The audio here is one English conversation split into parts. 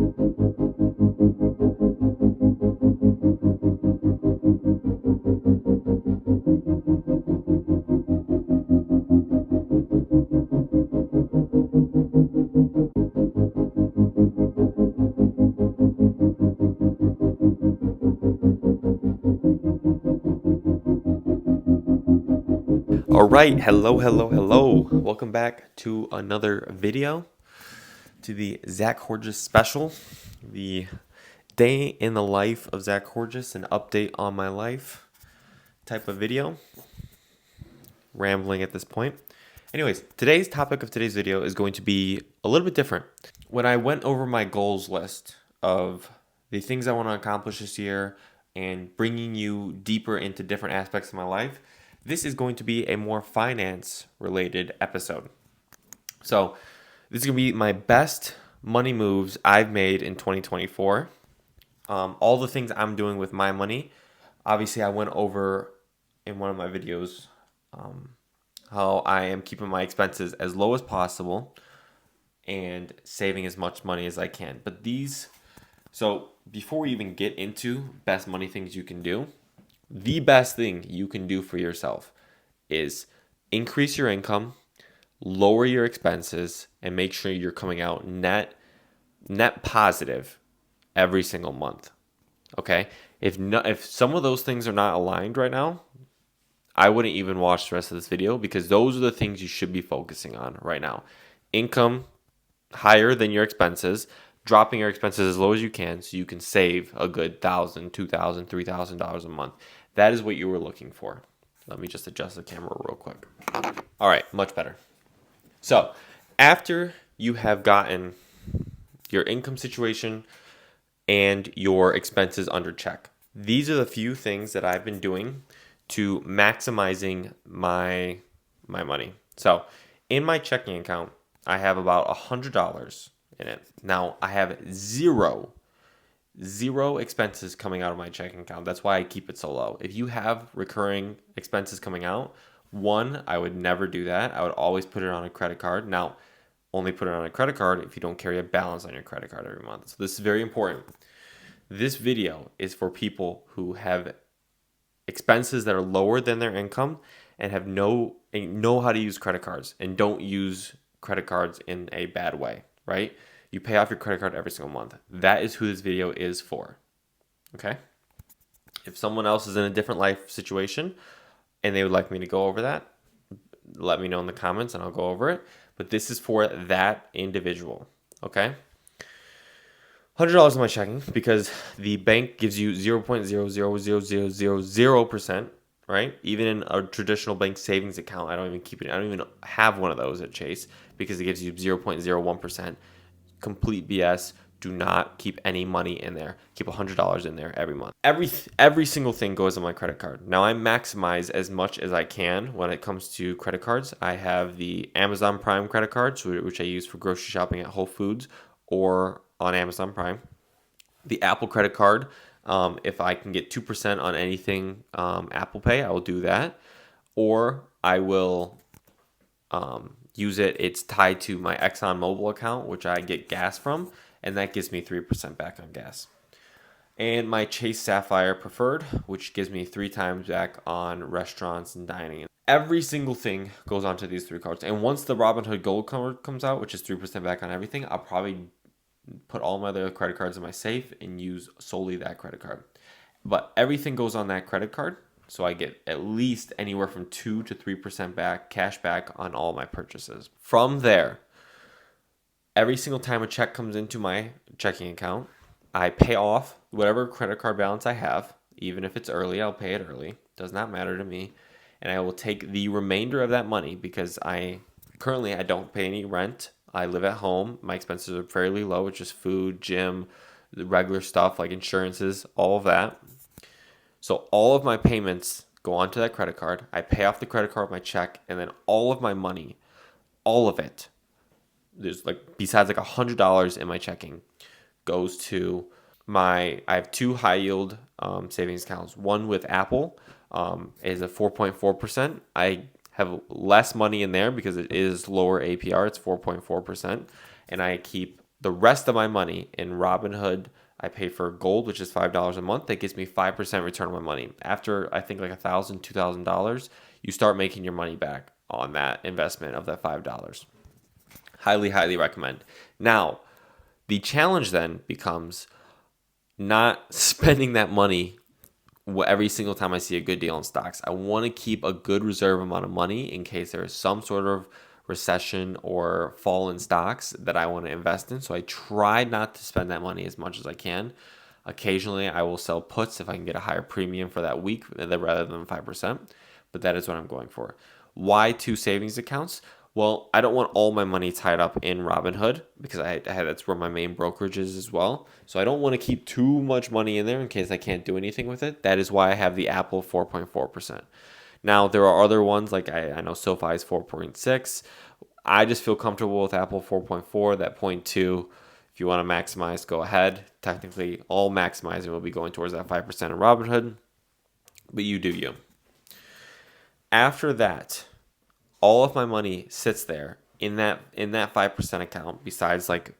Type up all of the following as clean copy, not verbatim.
All right, hello. Welcome back to another video, to the Zach Horgis special, the day in the life of Zach Horgis, an update on my life type of video. Rambling at this point. Anyways, today's topic of today's video is going to be a little bit different. When I went over my goals list of the things I want to accomplish this year and bringing you deeper into different aspects of my life, this is going to be a more finance related episode. So this is going to be my best money moves I've made in 2024. All the things I'm doing with my money. Obviously, I went over in one of my videos how I am keeping my expenses as low as possible and saving as much money as I can. So before we even get into best money things you can do, the best thing you can do for yourself is increase your income, lower your expenses, and make sure you're coming out net positive every single month. Okay? If some of those things are not aligned right now, I wouldn't even watch the rest of this video, because those are the things you should be focusing on right now. Income higher than your expenses, dropping your expenses as low as you can so you can save a good $1,000, $2,000, $3,000 a month. That is what you were looking for. Let me just adjust the camera real quick. All right, much better. So after you have gotten your income situation and your expenses under check, these are the few things that I've been doing to maximizing my money. So in my checking account, I have about $100 in it. Now I have zero expenses coming out of my checking account. That's why I keep it so low. If you have recurring expenses coming out, I would never do that. I would always put it on a credit card. Now, only put it on a credit card if you don't carry a balance on your credit card every month. So this is very important. This video is for people who have expenses that are lower than their income and know how to use credit cards and don't use credit cards in a bad way, right? You pay off your credit card every single month. That is who this video is for. Okay? If someone else is in a different life situation and they would like me to go over that, let me know in the comments and I'll go over it. But this is for that individual. Okay? $100 in my checking, because the bank gives you 0.00000%, right? Even in a traditional bank savings account, I don't even have one of those at Chase, because it gives you 0.01%. Complete BS. Do not keep any money in there. Keep $100 in there every month. Every single thing goes on my credit card. Now I maximize as much as I can when it comes to credit cards. I have the Amazon Prime credit cards, which I use for grocery shopping at Whole Foods or on Amazon Prime. The Apple credit card, if I can get 2% on anything Apple Pay, I will do that. Or I will use it. It's tied to my ExxonMobil account, which I get gas from, and that gives me 3% back on gas. And my Chase Sapphire Preferred, which gives me 3 times back on restaurants and dining. Every single thing goes onto these 3 cards. And once the Robinhood Gold card comes out, which is 3% back on everything, I'll probably put all my other credit cards in my safe and use solely that credit card. But everything goes on that credit card, so I get at least anywhere from 2 to 3% back, cash back on all my purchases. From there, every single time a check comes into my checking account, I pay off whatever credit card balance I have. Even if it's early, I'll pay it early. Does not matter to me. And I will take the remainder of that money, because I don't pay any rent. I live at home. My expenses are fairly low. It's just food, gym, the regular stuff like insurances, all of that. So all of my payments go onto that credit card. I pay off the credit card with my check, and then all of my money, all of it, there's besides $100 in my checking, goes to I have 2 high yield savings accounts. One with Apple is a 4.4%. I have less money in there because it is lower APR. It's 4.4%. And I keep the rest of my money in Robinhood, I pay for gold, which is $5 a month. That gives me 5% return on my money. After I think like $1,000, $2,000, you start making your money back on that investment of that $5. Highly, highly recommend. Now, the challenge then becomes not spending that money every single time I see a good deal in stocks. I want to keep a good reserve amount of money in case there is some sort of recession or fall in stocks that I want to invest in. So I try not to spend that money as much as I can. Occasionally, I will sell puts if I can get a higher premium for that week rather than 5%. But that is what I'm going for. Why 2 savings accounts? Well, I don't want all my money tied up in Robinhood because that's where my main brokerage is as well. So I don't want to keep too much money in there in case I can't do anything with it. That is why I have the Apple 4.4%. Now, there are other ones like I know SoFi is 4.6. I just feel comfortable with Apple 4.4, that 0.2. If you want to maximize, go ahead. Technically, all maximizing will be going towards that 5% in Robinhood, but you do you. After that, all of my money sits there in that 5% account, besides like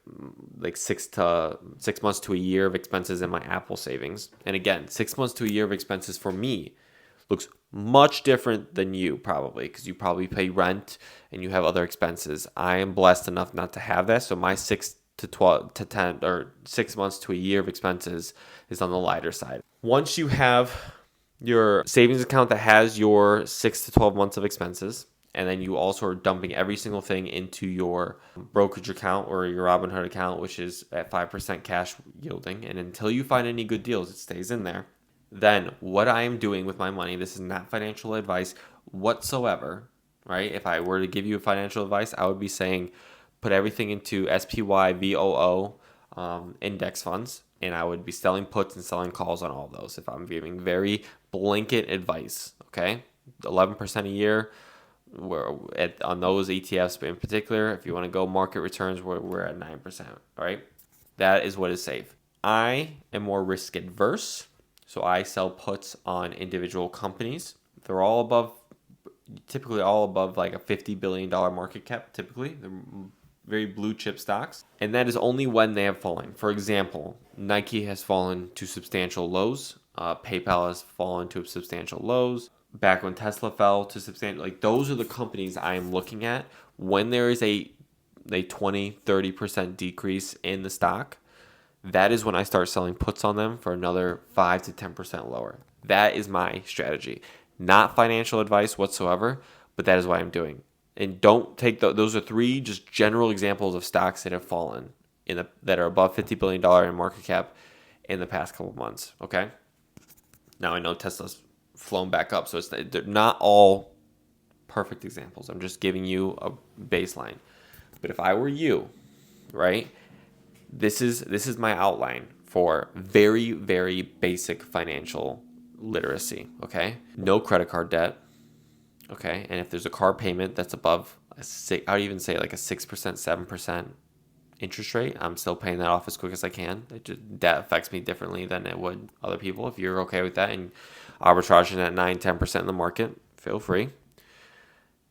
6 months to a year of expenses in my Apple savings. And again, 6 months to a year of expenses for me looks much different than you probably, because you probably pay rent and you have other expenses. I am blessed enough not to have that, so my 6 to 12 to 10 or 6 months to a year of expenses is on the lighter side. Once you have your savings account that has your 6 to 12 months of expenses, and then you also are dumping every single thing into your brokerage account or your Robinhood account, which is at 5% cash yielding. And until you find any good deals, it stays in there. Then what I am doing with my money, this is not financial advice whatsoever, right? If I were to give you financial advice, I would be saying put everything into SPY, VOO, index funds, and I would be selling puts and selling calls on all those if I'm giving very blanket advice, okay? 11% a year. On those ETFs in particular, if you want to go market returns, we're at 9%, right? That is what is safe. I am more risk adverse, so I sell puts on individual companies. They're typically all above like a $50 billion market cap, typically. They're very blue chip stocks. And that is only when they have fallen. For example, Nike has fallen to substantial lows. PayPal has fallen to substantial lows. Back when Tesla fell to substantial, like those are the companies I am looking at when there is a 20-30% decrease in the stock. That is when I start selling puts on them for another 5 to 10% lower. That is my strategy. Not financial advice whatsoever, but that is what I'm doing. And don't take those are 3 just general examples of stocks that have fallen that are above $50 billion in market cap in the past couple of months. Okay. Now I know Tesla's flown back up, so they're not all perfect examples. I'm just giving you a baseline. But if I were you, right, this is my outline for very, very basic financial literacy. Okay, no credit card debt. Okay, and if there's a car payment that's above I would even say like a 6%, 7% interest rate, I'm still paying that off as quick as I can. Debt affects me differently than it would other people. If you're okay with that and arbitraging at 9-10% in the market, feel free.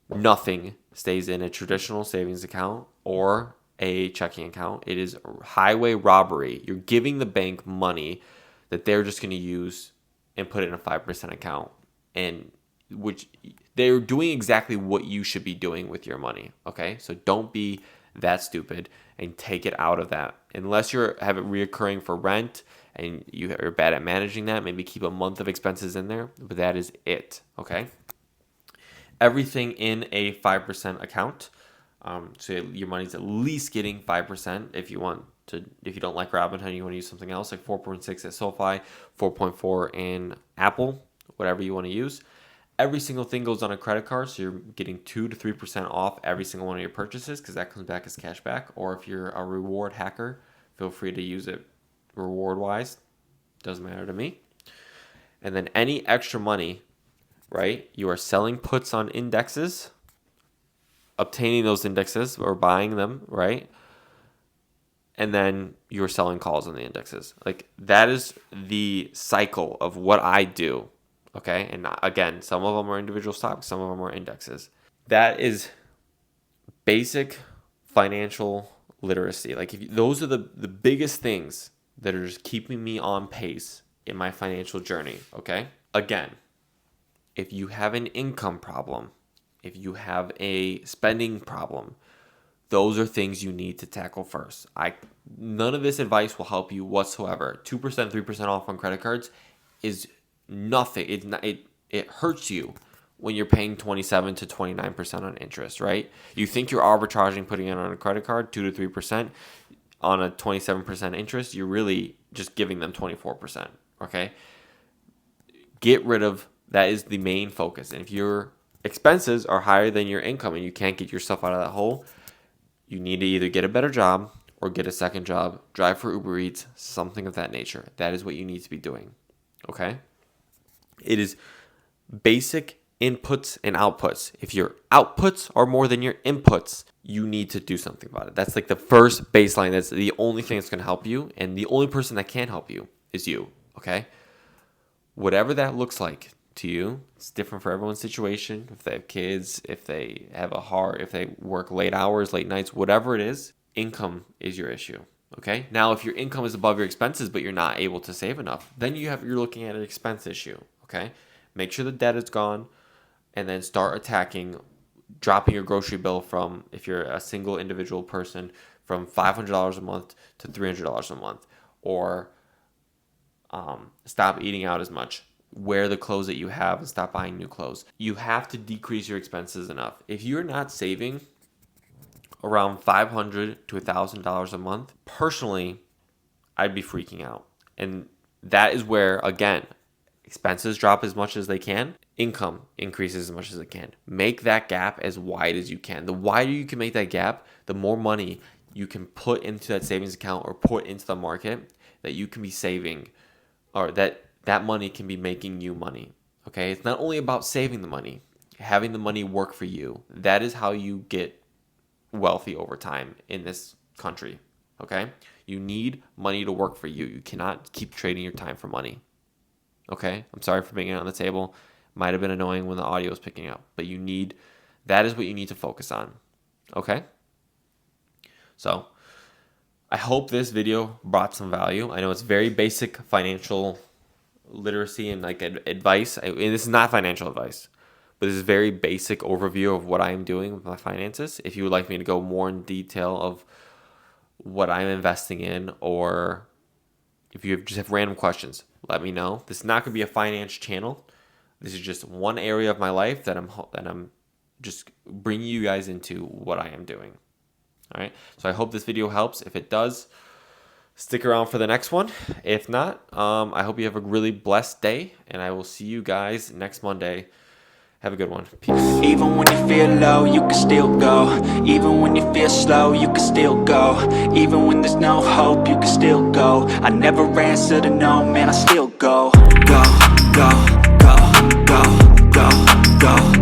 Nothing stays in a traditional savings account or a checking account. It is highway robbery. You're giving the bank money that they're just going to use and put it in a 5% account, and which they're doing exactly what you should be doing with your money. Okay, so don't be that stupid and take it out of that unless you have it reoccurring for rent and you're bad at managing that. Maybe keep a month of expenses in there, but that is it. Okay, everything in a 5% account. So your money's at least getting 5%. If you don't like Robinhood, you want to use something else like 4.6 at SoFi, 4.4 in Apple, whatever you want to use. Every single thing goes on a credit card, so you're getting 2 to 3% off every single one of your purchases because that comes back as cash back. Or if you're a reward hacker, feel free to use it reward-wise. Doesn't matter to me. And then any extra money, right? You are selling puts on indexes, obtaining those indexes or buying them, right? And then you're selling calls on the indexes. Like that is the cycle of what I do. Okay, and again, some of them are individual stocks, some of them are indexes. That is basic financial literacy. Like those are the biggest things that are just keeping me on pace in my financial journey, okay? Again, if you have an income problem, if you have a spending problem, those are things you need to tackle first. None of this advice will help you whatsoever. 2%, 3% off on credit cards is nothing. It hurts you when you're paying 27 to 29% on interest, right? You think you're arbitraging putting it on a credit card, 2 to 3% on a 27% interest. You're really just giving them 24%, okay? Get rid of that is the main focus. And if your expenses are higher than your income and you can't get yourself out of that hole, you need to either get a better job or get a second job, drive for Uber Eats, something of that nature. That is what you need to be doing, okay? It is basic inputs and outputs. If your outputs are more than your inputs, you need to do something about it. That's like the first baseline. That's the only thing that's going to help you. And the only person that can help you is you, okay? Whatever that looks like to you, it's different for everyone's situation. If they have kids, if they have if they work late hours, late nights, whatever it is, income is your issue. Okay. Now, if your income is above your expenses, but you're not able to save enough, then you're looking at an expense issue. Okay. Make sure the debt is gone, and then start attacking dropping your grocery bill from, if you're a single individual person, from $500 a month to $300 a month, or stop eating out as much. Wear the clothes that you have and stop buying new clothes. You have to decrease your expenses enough. If you're not saving around $500 to $1,000 a month, personally, I'd be freaking out. And that is where, again, expenses drop as much as they can, income increases as much as it can. Make that gap as wide as you can. The wider you can make that gap, the more money you can put into that savings account or put into the market that you can be saving, or that money can be making you money. Okay? It's not only about saving the money, having the money work for you. That is how you get wealthy over time in this country. Okay? You need money to work for you. You cannot keep trading your time for money. Okay? I'm sorry for bringing it on the table. Might have been annoying when the audio was picking up, but that is what you need to focus on. Okay? So, I hope this video brought some value. I know it's very basic financial literacy and like advice. And this is not financial advice, but this is very basic overview of what I am doing with my finances. If you would like me to go more in detail of what I'm investing in, or if you just have random questions, let me know. This is not going to be a finance channel. This is just one area of my life that I'm just bringing you guys into what I am doing. All right. So I hope this video helps. If it does, stick around for the next one. If not, I hope you have a really blessed day, and I will see you guys next Monday. Have a good one. Peace. Even when you feel low, you can still go. Even when you feel slow, you can still go. Even when there's no hope, you can still go. I never answer to no, man, I still go. Go, go, go, go, go, go.